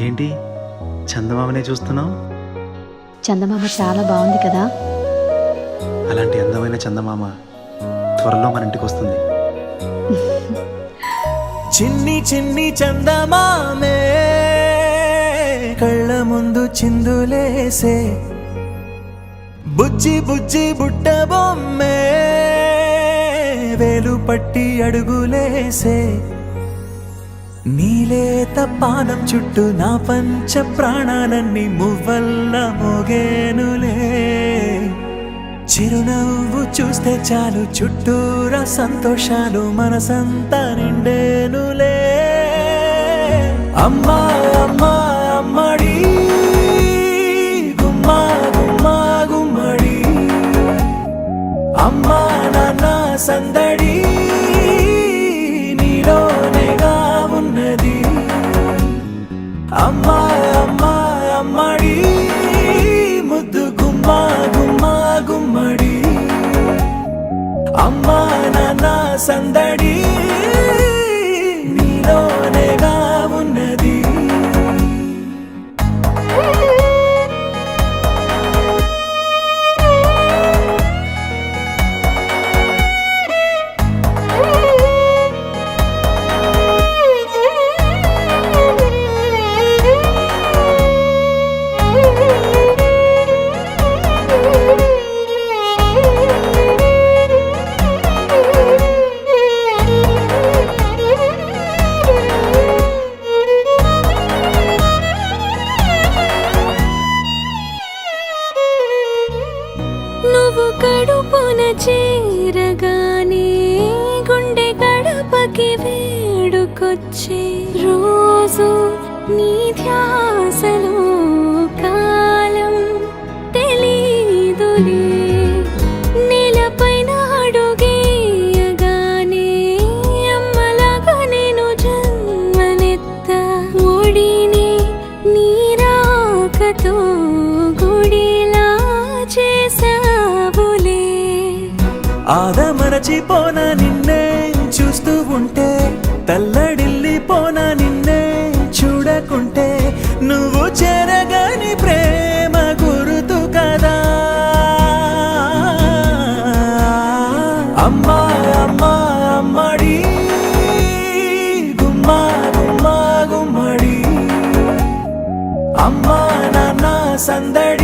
ఏంటి చందమామనే చూస్తున్నావు? చందమామ చాలా బాగుంది కదా. అలాంటి అందమైన చందమామ త్వరలో మన ఇంటికి వస్తుంది. చిన్ని చిన్ని చందమామే కళ్ళ ముందు చిందులేసే, బుజ్జి బుజ్జి బుట్ట బొమ్మే వేలు పట్టి అడుగులేసే, నీలేత పానం చుట్టూ నా పంచ ప్రాణాలన్నీ మువ్వల్ల మోగేనులే, చిరునవ్వు చూస్తే చాలు చుట్టూరా సంతోషాలు మనసంతా నిండేనులే. అమ్మా అమ్మా అమ్మడి గుమ్మా గుమ్మా గుమ్మడి, అమ్మా నాన్న సందడి నీలోనేగా ఉన్నది. అమ్మా అమ్మా అమ్మడి ముద్దు గుమ్మా గుమ్మా గుమ్మడి, అమ్మా నాన్న సందడి నీలోనేగా ఉన్నది. నువ్వు కడుపున చేరగానే గుండె గడపకి వేడుకొచ్చే, రోజు నీ ధ్యాసలో కాలం తెలీదులే, నేలపైన అడుగేయగానే అమ్మలాగా నేను జన్మనెత్త, ఒడిని నీ రాకతో గుడిలా చేసావులే. ఆదమరచిపోనా నిన్నే చూస్తూ ఉంటే, తల్లడిల్లిపోనా నిన్నే చూడకుంటే, నువ్వు చెరగని ప్రేమ గురుతు కదా. అమ్మా అమ్మా అమ్మడి గుమ్మా గుమ్మా గుమ్మడి, అమ్మా నాన్న సందడి